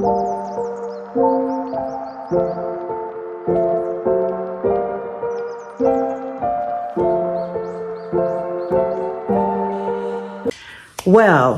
Well,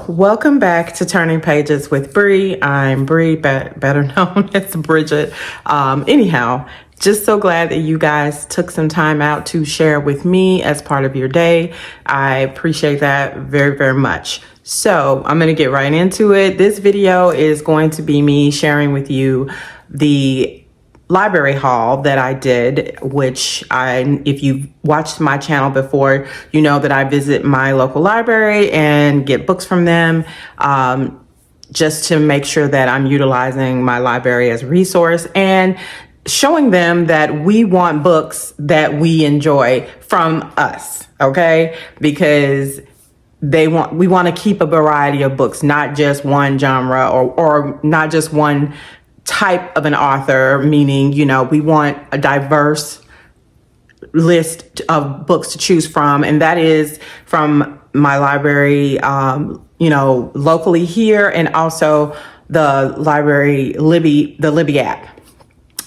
welcome back to Turning Pages with Bree. I'm Bree, better known as Bridget. Anyhow, just so glad that you guys took some time out to share with me as part of your day. I appreciate that very, very much. So I'm going to get right into it. This video is going to be me sharing with you the library haul that I did, which if you've watched my channel before, you know that I visit my local library and get books from them, just to make sure that I'm utilizing my library as a resource and showing them that we want books that we enjoy from us, okay? Because we want to keep a variety of books, not just one genre or not just one type of an author, meaning, we want a diverse list of books to choose from. And that is from my library, locally here, and also the library the Libby app.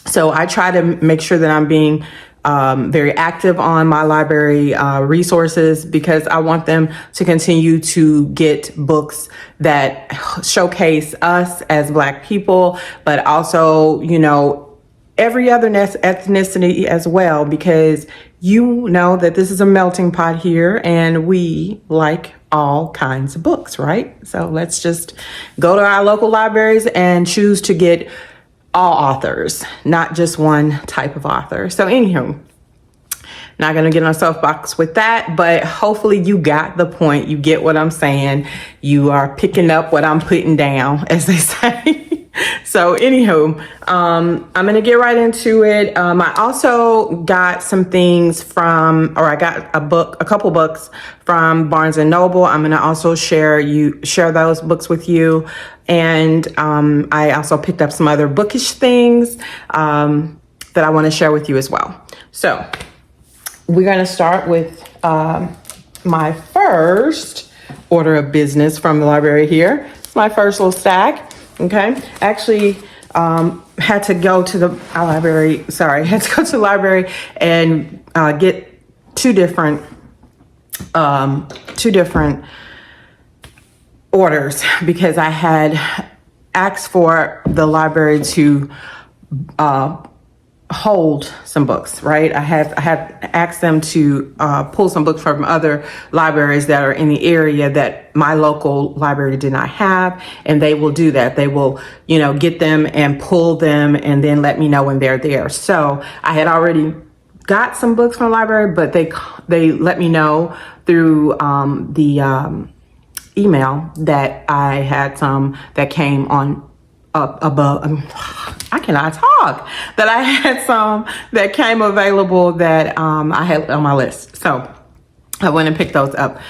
So I try to make sure that I'm being very active on my library resources, because I want them to continue to get books that showcase us as Black people, but also, every other ethnicity as well, because you know that this is a melting pot here and we like all kinds of books, right? So let's just go to our local libraries and choose to get all authors, not just one type of author. So anywho, not going to get on a soapbox with that, but hopefully you got the point. You get what I'm saying. You are picking up what I'm putting down, as they say. So anywho, I'm going to get right into it. I also got some things I got a couple books from Barnes and Noble. I'm going to also share those books with you. And I also picked up some other bookish things that I want to share with you as well. So we're going to start with my first order of business from the library here. It's my first little stack. Okay. Actually, had to go to the library and get two different orders, because I had asked for the library to hold some books, right? I have asked them to pull some books from other libraries that are in the area that my local library did not have, and they will do that. They will, get them and pull them and then let me know when they're there. So I had already got some books from the library, but they let me know through the email that I had some that came on up above. I cannot talk. That I had some that came available that I had on my list. So I went and picked those up.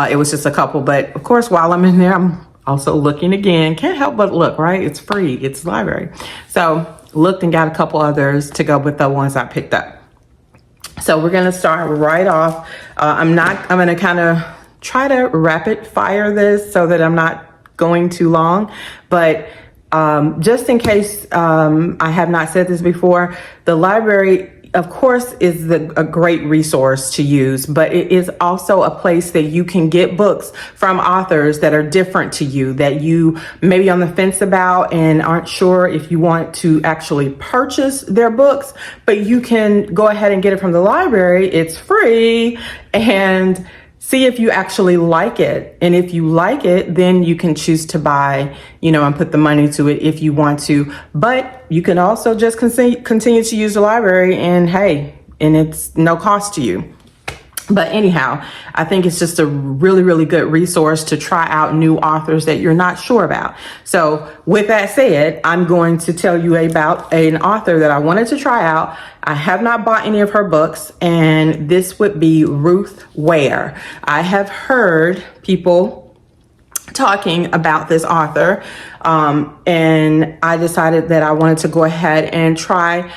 It was just a couple, but of course, while I'm in there, I'm also looking again. Can't help but look, right? It's free. It's library. So looked and got a couple others to go with the ones I picked up. So we're going to start right off. I'm going to kind of try to rapid fire this so that I'm not going too long, but just in case I have not said this before, the library, of course, is a great resource to use, but it is also a place that you can get books from authors that are different to you, that you may be on the fence about and aren't sure if you want to actually purchase their books, but you can go ahead and get it from the library. It's free, and see if you actually like it. And if you like it, then you can choose to buy, and put the money to it if you want to. But you can also just continue to use the library, and it's no cost to you. But anyhow, I think it's just a really, really good resource to try out new authors that you're not sure about. So with that said, I'm going to tell you about an author that I wanted to try out. I have not bought any of her books, and this would be Ruth Ware. I have heard people talking about this author, and I decided that I wanted to go ahead and try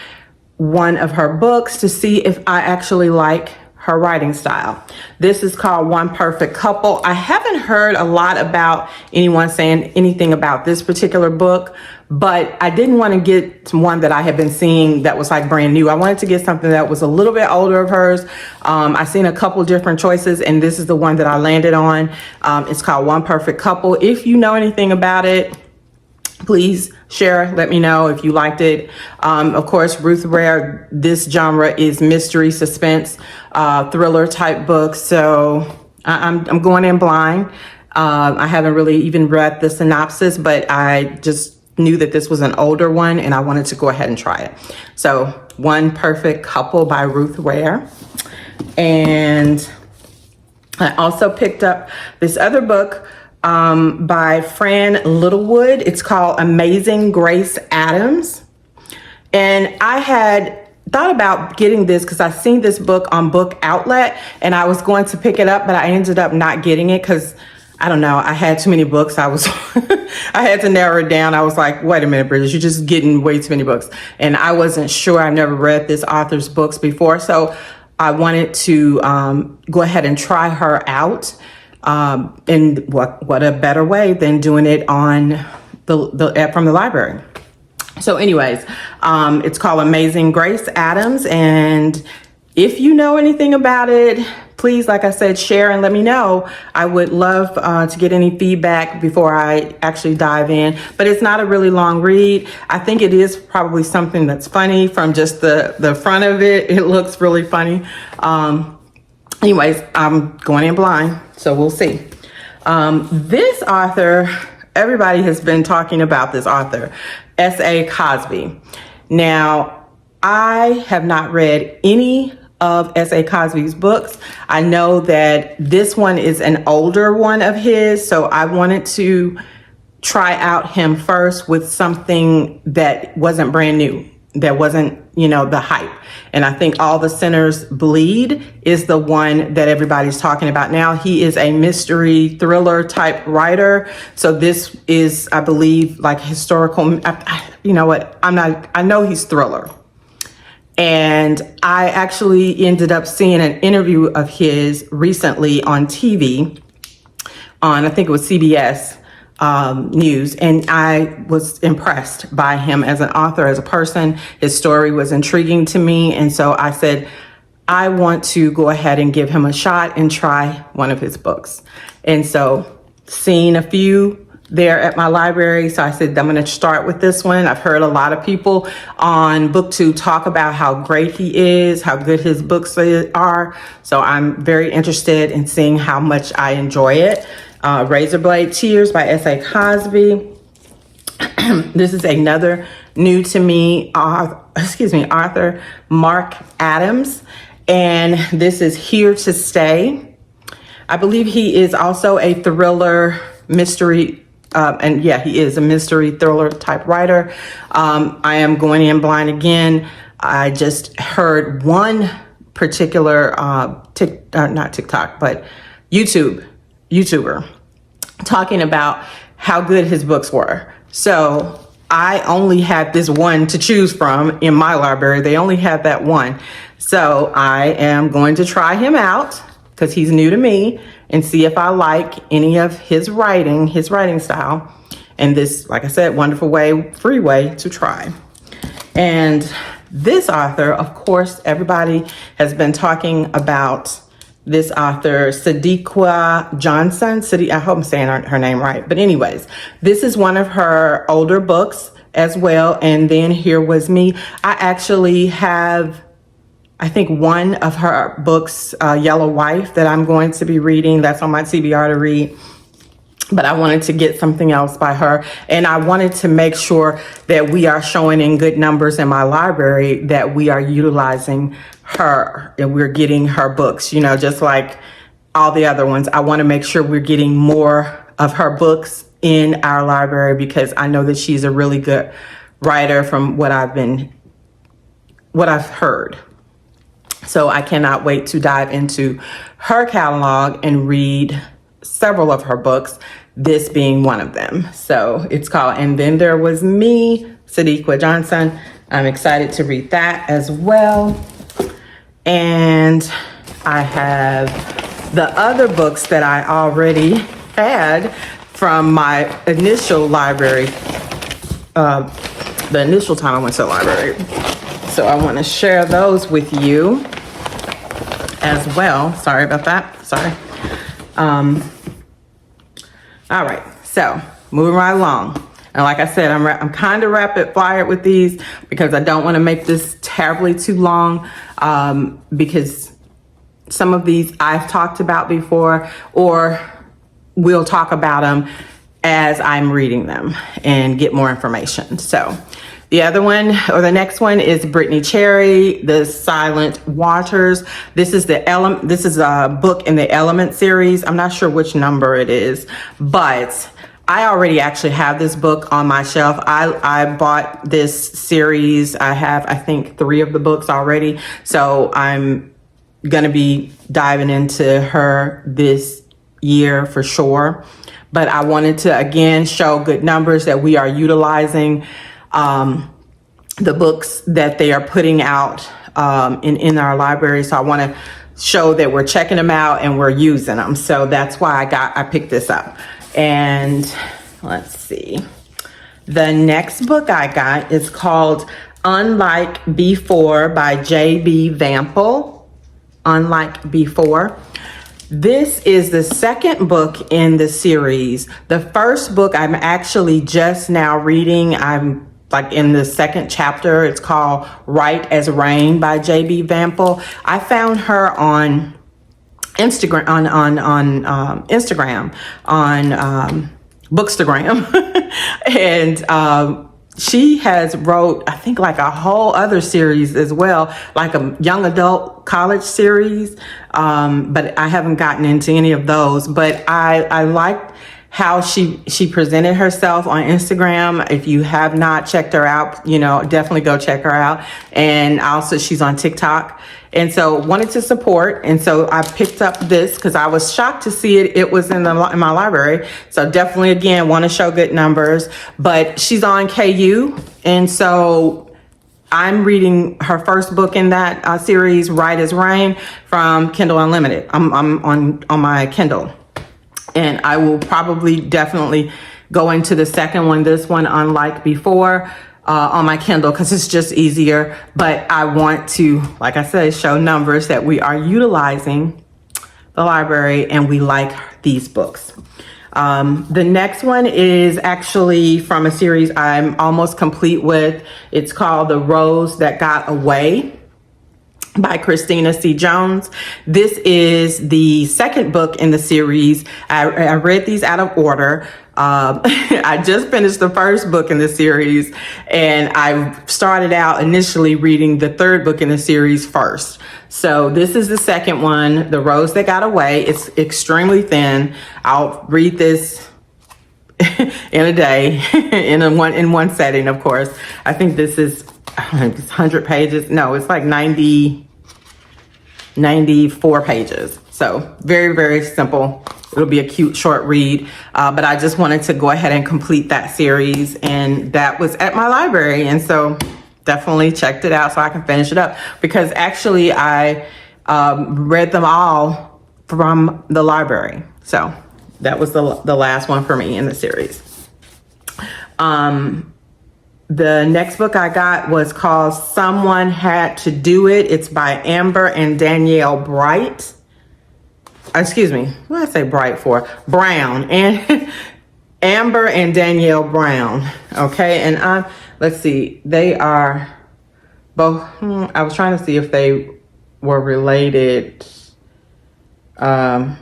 one of her books to see if I actually like her writing style. This is called One Perfect Couple. I haven't heard a lot about anyone saying anything about this particular book, but I didn't want to get one that I had been seeing that was like brand new. I wanted to get something that was a little bit older of hers. I seen a couple different choices, and this is the one that I landed on. It's called One Perfect Couple. If you know anything about it, please share, let me know if you liked it. Of course, Ruth Ware, this genre is mystery, suspense, thriller type books. So I'm going in blind. I haven't really even read the synopsis, but I just knew that this was an older one and I wanted to go ahead and try it. So One Perfect Couple by Ruth Ware. And I also picked up this other book by Fran Littlewood. It's called Amazing Grace Adams. And I had thought about getting this because I seen this book on Book Outlet and I was going to pick it up, but I ended up not getting it because I don't know, I had too many books. I had to narrow it down. I was like, wait a minute, Bridget, you're just getting way too many books. And I wasn't sure. I've never read this author's books before. So I wanted to go ahead and try her out. And what a better way than doing it on from the library. So anyways, it's called Amazing Grace Adams. And if you know anything about it, please, like I said, share and let me know. I would love to get any feedback before I actually dive in. But it's not a really long read. I think it is probably something that's funny from just the front of it. It looks really funny. Anyways, I'm going in blind, so we'll see. This author, everybody has been talking about this author, S.A. Cosby. Now, I have not read any of S.A. Cosby's books. I know that this one is an older one of his, so I wanted to try out him first with something that wasn't brand new, that wasn't, the hype. And I think All the Sinners Bleed is the one that everybody's talking about now. He is a mystery thriller type writer. So this is, I believe, like historical, you know what? I know he's thriller. And I actually ended up seeing an interview of his recently on TV on, I think it was CBS News. And I was impressed by him as an author, as a person. His story was intriguing to me. And so I said, I want to go ahead and give him a shot and try one of his books. And so seeing a few there at my library. So I said, I'm going to start with this one. I've heard a lot of people on BookTube talk about how great he is, how good his books are. So I'm very interested in seeing how much I enjoy it. Razorblade Tears by S.A. Cosby. This is another new to me, author Mark Adams. And this is Here to Stay. I believe he is also a thriller mystery he is a mystery thriller type writer. I am going in blind again. I just heard one particular not TikTok, but YouTuber talking about how good his books were. So I only had this one to choose from in my library. They only have that one. So I am going to try him out because he's new to me and see if I like any of his writing style. And this, like I said, wonderful free way to try. And this author, of course, everybody has been talking about this author, Sadiqa Johnson. I hope I'm saying her name right. But anyways, this is one of her older books as well. And then Here Was Me. I actually have, I think, one of her books, Yellow Wife, that I'm going to be reading. That's on my TBR to read. But I wanted to get something else by her. And I wanted to make sure that we are showing in good numbers in my library that we are utilizing her and we're getting her books, just like all the other ones. I want to make sure we're getting more of her books in our library because I know that she's a really good writer from what I've heard. So I cannot wait to dive into her catalog and read several of her books, this being one of them. So it's called And Then There Was Me, Sadiqa Johnson. I'm excited to read that as well. And I have the other books that I already had from my initial library the initial time I went to the library. So I want to share those with you as well. Sorry about that. Sorry. All right. So moving right along. And like I said, I'm kind of rapid fire with these because I don't want to make this terribly too long, because some of these I've talked about before, or we'll talk about them as I'm reading them and get more information. So the other one, or the next one, is Brittany Cherry, The Silent Waters. This is a book in the Element series. I'm not sure which number it is, but I already actually have this book on my shelf. I bought this series. I have, I think, 3 of the books already. So I'm going to be diving into her this year for sure. But I wanted to, again, show good numbers that we are utilizing the books that they are putting out in our library. So I want to show that we're checking them out and we're using them. So that's why I picked this up. And let's see. The next book I got is called Unlike Before by J.B. Vample. Unlike Before. This is the second book in the series. The first book I'm actually just now reading. I'm like in the second chapter. It's called Right as Rain by J.B. Vample. I found her on Instagram, on Bookstagram. And she has wrote, I think, like a whole other series as well, like a young adult college series. But I haven't gotten into any of those. But I liked how she presented herself on Instagram. If you have not checked her out, definitely go check her out. And also she's on TikTok. And so wanted to support. And so I picked up this because I was shocked to see it. It was in my library. So definitely, again, want to show good numbers. But she's on KU. And so I'm reading her first book in that series, Right as Rain, from Kindle Unlimited. I'm on my Kindle. And I will probably definitely go into the second one, this one, Unlike Before, on my Kindle, because it's just easier. But I want to, like I said, show numbers that we are utilizing the library and we like these books. The next one is actually from a series I'm almost complete with. It's called The Rose That Got Away by Christina C. Jones. This is the second book in the series. I read these out of order. I just finished the first book in the series, and I started out initially reading the third book in the series first. So this is the second one, The Rose That Got Away. It's extremely thin. I'll read this in a day, in one setting, of course. I think this is, I don't know, it's 100 pages. No, it's like 94 pages. So very, very simple. It'll be a cute short read. But I just wanted to go ahead and complete that series. And that was at my library. And so definitely checked it out so I can finish it up. Because actually I read them all from the library. So that was the last one for me in the series. The next book I got was called Someone Had to Do It. It's by Amber and Danielle Bright. Excuse me, what did I say Bright for? Brown. And Amber and Danielle Brown. Okay, and let's see, they are both, I was trying to see if they were related. I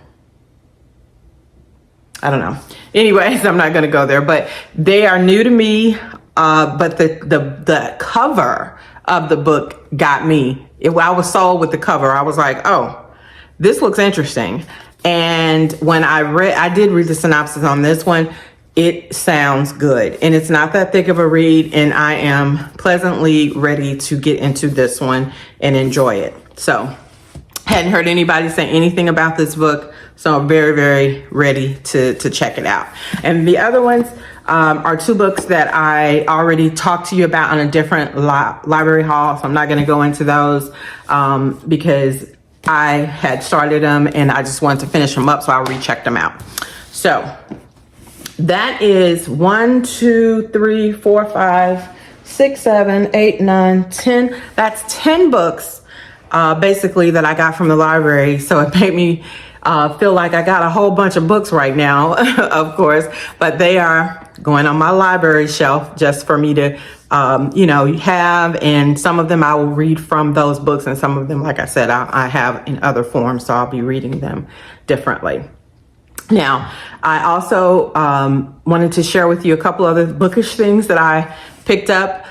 don't know. Anyways, I'm not going to go there, but they are new to me. But the cover of the book got me. I was sold with the cover. I was like, oh, this looks interesting. And when I did read the synopsis on this one. It sounds good. And it's not that thick of a read. And I am pleasantly ready to get into this one and enjoy it. So hadn't heard anybody say anything about this book. So I'm very, very ready to check it out. And the other ones are 2 books that I already talked to you about on a different library haul. So I'm not going to go into those because I had started them and I just wanted to finish them up. So I rechecked them out. So that is 1, 2, 3, 4, 5, 6, 7, 8, 9, 10. That's 10 books, basically, that I got from the library. So it made me feel like I got a whole bunch of books right now, of course, but they are going on my library shelf just for me to, have, and some of them I will read from those books, and some of them, like I said, I have in other forms, so I'll be reading them differently. Now, I also wanted to share with you a couple other bookish things that I picked up.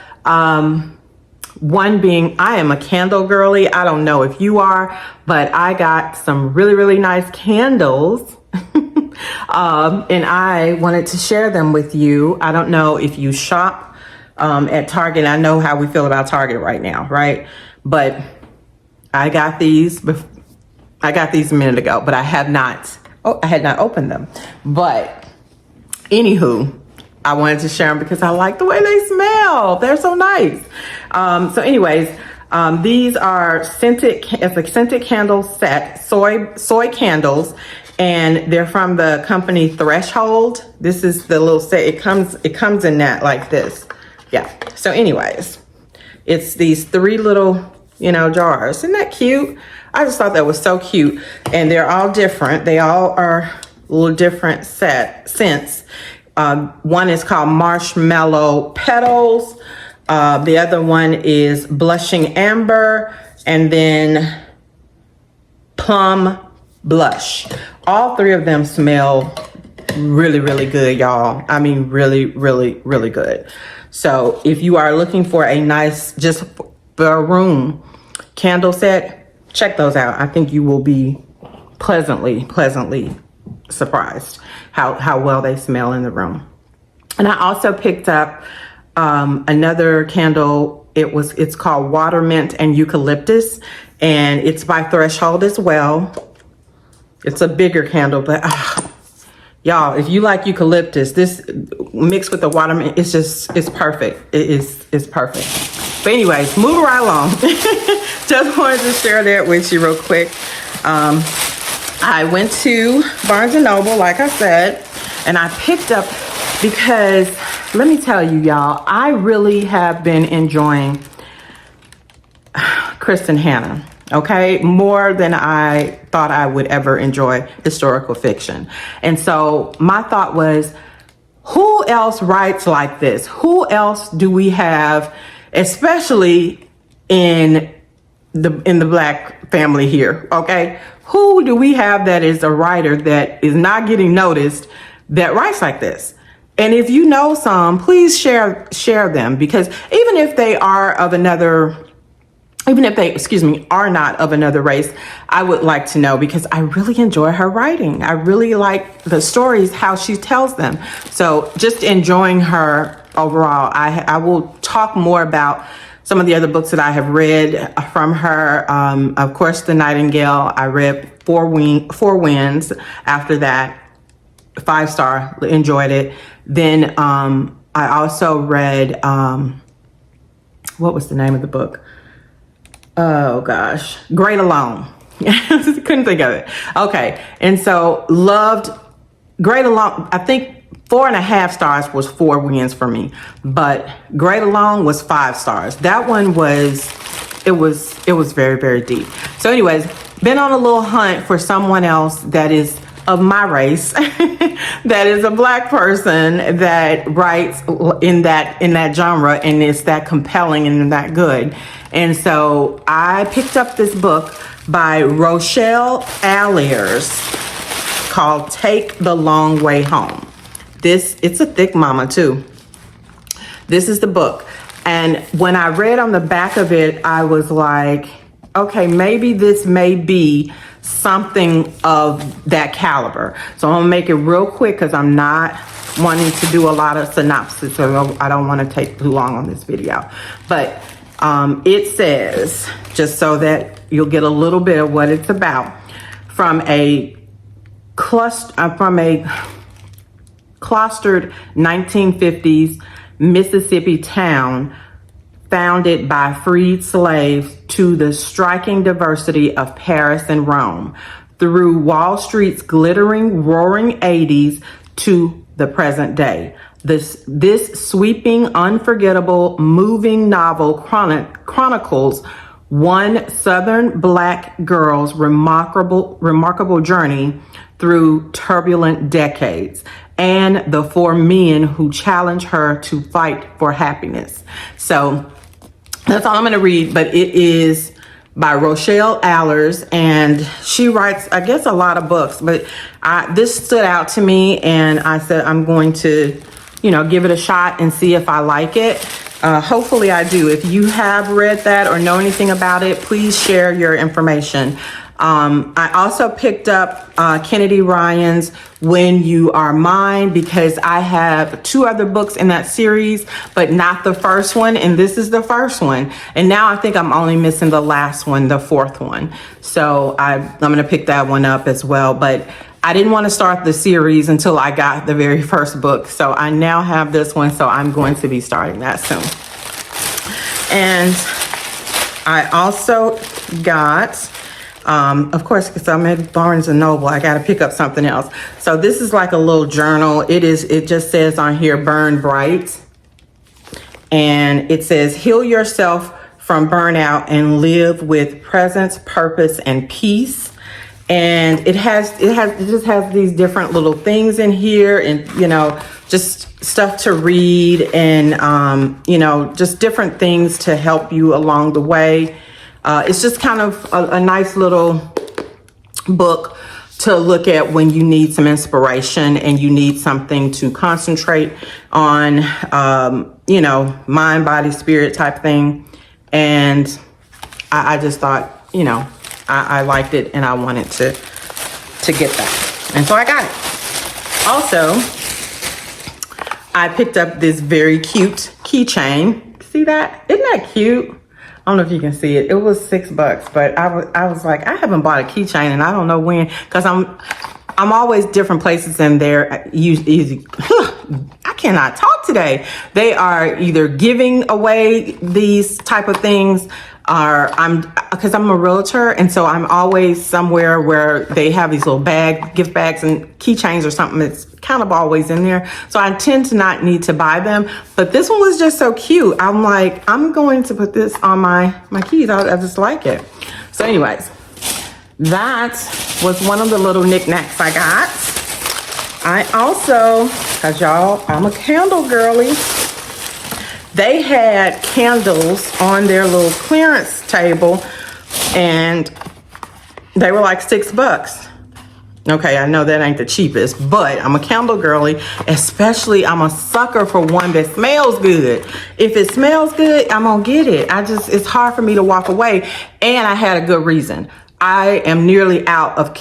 One being, I am a candle girly. I don't know if you are, but I got some really, really nice candles. And I wanted to share them with you. I don't know if you shop at Target. I know how we feel about Target right now, right? But I got these a minute ago, but I had not opened them. But anywho, I wanted to share them because I like the way they smell. They're so nice. So anyways, these are it's a scented candle set, soy candles, and they're from the company Threshold. This is the little set. It comes in that like this. Yeah. So anyways, it's these 3 little, jars. Isn't that cute? I just thought that was so cute. And they're all different. They all are a little different scents. One is called Marshmallow Petals. The other one is Blushing Amber. And then Plum Blush. All 3 of them smell really, really good, y'all. I mean, really, really, really good. So if you are looking for a nice, just for a room candle set, check those out. I think you will be pleasantly surprised how well they smell in the room. And I also picked up another candle. It's called Water Mint and Eucalyptus, and it's by Threshold as well. It's a bigger candle, but y'all, if you like eucalyptus, this mixed with the water mint, it's perfect. It's perfect. But anyways, moving right along. Just wanted to share that with you real quick. I went to Barnes & Noble, like I said, and I picked up, because let me tell you, y'all, I really have been enjoying Kristen Hanna. Okay, more than I thought I would ever enjoy historical fiction. And so my thought was, who else writes like this? Who else do we have, especially in the Black family here? Okay, who do we have that is a writer that is not getting noticed that writes like this? And if you know some, please share them, because even if they are not of another race, I would like to know, because I really enjoy her writing. I really like the stories, how she tells them. So just enjoying her overall. I will talk more about some of the other books that I have read from her. Of course, The Nightingale. I read Four Winds after that. 5-star, enjoyed it. Then I also read, what was the name of the book? Oh gosh, Great Alone. Couldn't think of it. Okay, and so loved Great Alone. I think 4.5 stars was 4 Winds for me, but Great Alone was 5 stars. That one was very, very deep. So anyways, been on a little hunt for someone else that is of my race, that is a Black person that writes in that genre, and it's that compelling and that good. And so I picked up this book by Rochelle Alliers called Take the Long Way Home. It's a thick mama too. This is the book. And when I read on the back of it, I was like, okay, maybe this may be something of that caliber. So I'm gonna make it real quick, because I'm not wanting to do a lot of synopsis, so I don't want to take too long on this video. But it says, just so that you'll get a little bit of what it's about, from a clustered 1950s Mississippi town founded by freed slaves, to the striking diversity of Paris and Rome, through Wall Street's glittering, roaring 80s to the present day. This sweeping, unforgettable, moving novel chronicles one Southern Black girl's remarkable journey through turbulent decades and the four men who challenge her to fight for happiness. So that's all I'm going to read, but it is by Rochelle Allers, and she writes, I guess, a lot of books, but this stood out to me, and I said I'm going to, give it a shot and see if I like it. Hopefully I do. If you have read that or know anything about it, please share your information. I also picked up Kennedy Ryan's When You Are Mine, because I have 2 other books in that series, but not the first one. And this is the first one. And now I think I'm only missing the last one, the 4th one. So I'm going to pick that one up as well. But I didn't want to start the series until I got the very first book. So I now have this one. So I'm going to be starting that soon. And I also got... of course, because I'm at Barnes and Noble, I got to pick up something else. So this is like a little journal. It just says on here, Burn Bright. And it says, heal yourself from burnout and live with presence, purpose, and peace. And it just has these different little things in here, and, just stuff to read, and, just different things to help you along the way. It's just kind of a nice little book to look at when you need some inspiration and you need something to concentrate on, mind, body, spirit type thing. And I just thought, I liked it and I wanted to get that. And so I got it. Also, I picked up this very cute keychain. See that? Isn't that cute? I don't know if you can see it. It was $6, but I was like, I haven't bought a keychain and I don't know when, because I'm always different places, and they're easy. I cannot talk today. They are either giving away these type of things, or because I'm a realtor, and so I'm always somewhere where they have these little gift bags and keychains or something that's kind of always in there. So I tend to not need to buy them, but this one was just so cute. I'm like, I'm going to put this on my keys. I just like it. So anyways, that was one of the little knickknacks I got. I also, cause y'all, I'm a candle girly. They had candles on their little clearance table, and they were like $6. Okay, I know that ain't the cheapest, but I'm a candle girly. Especially, I'm a sucker for one that smells good. If it smells good, I'm gonna get it. It's hard for me to walk away, and I had a good reason. I am nearly out of,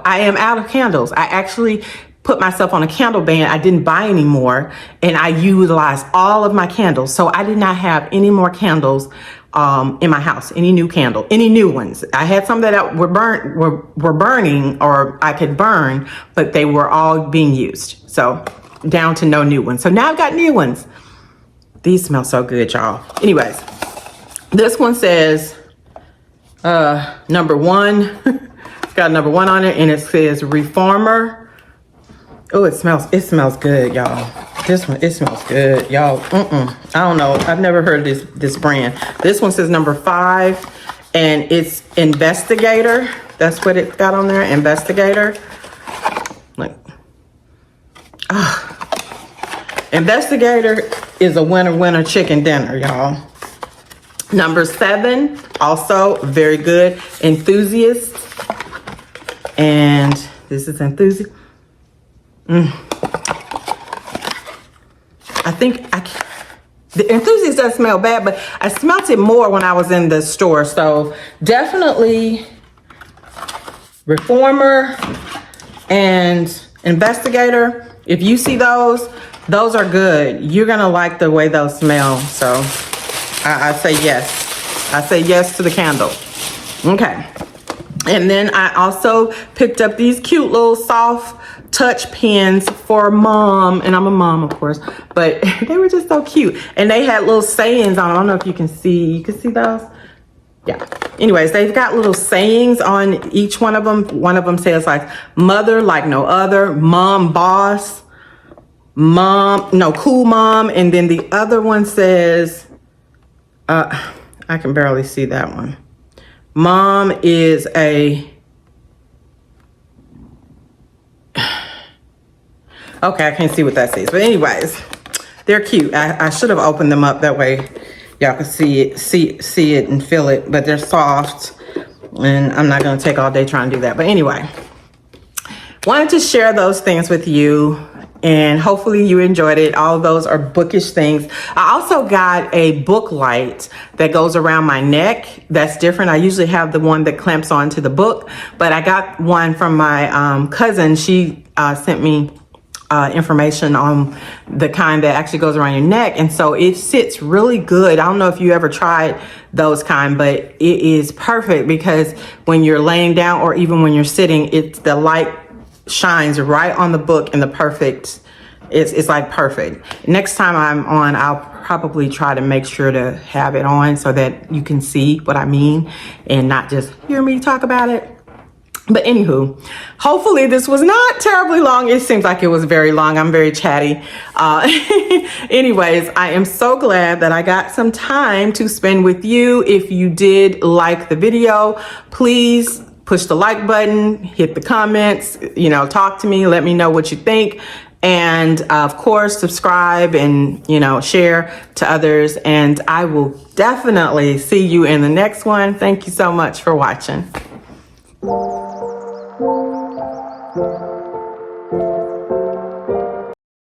I am out of candles. I actually put myself on a candle ban. I didn't buy any more, and I utilized all of my candles. So I did not have any more candles in my house, any new ones. I had some that were burning, or I could burn, but they were all being used. So down to no new ones. So now I've got new ones. These smell so good, y'all. Anyways, this one says number 1. It's got number 1 on it, and it says Reformer. Oh, it smells good, y'all. This one, it smells good, y'all. I don't know. I've never heard of this brand. This one says number 5, and it's Investigator. That's what it got on there, Investigator. Like, Investigator is a winner chicken dinner, y'all. Number 7, also very good, Enthusiast. And this is Enthusiast. I think the Enthusiast doesn't smell bad, but I smelt it more when I was in the store. So definitely Reformer and Investigator. If you see those are good. You're gonna like the way those smell. So I say yes. I say yes to the candle. Okay. And then I also picked up these cute little soft touch pens for mom, and I'm a mom, of course, but they were just so cute, and they had little sayings on. I don't know if you can see those. Yeah. Anyways, they've got little sayings on each one of them. One of them says like, mother like no other, mom boss, Cool Mom. And then the other one says, I can barely see that one. Mom is a, okay, I can't see what that says. But anyways, they're cute. I should have opened them up, that way y'all can see it and feel it, but they're soft. And I'm not gonna take all day trying to do that. But anyway, wanted to share those things with you, and hopefully you enjoyed it. All of those are bookish things. I also got a book light that goes around my neck. That's different. I usually have the one that clamps onto the book, but I got one from my cousin. She sent me information on the kind that actually goes around your neck, and so it sits really good. I don't know if you ever tried those kind, but it is perfect because when you're laying down or even when you're sitting, the light shines right on the book in the perfect, it's like perfect. Next time I'm on, I'll probably try to make sure to have it on so that you can see what I mean and not just hear me talk about it. But anywho, hopefully this was not terribly long. It seems like it was very long. I'm very chatty. Anyways, I am so glad that I got some time to spend with you. If you did like the video, please push the like button, hit the comments, talk to me, let me know what you think. And of course, subscribe and, share to others. And I will definitely see you in the next one. Thank you so much for watching.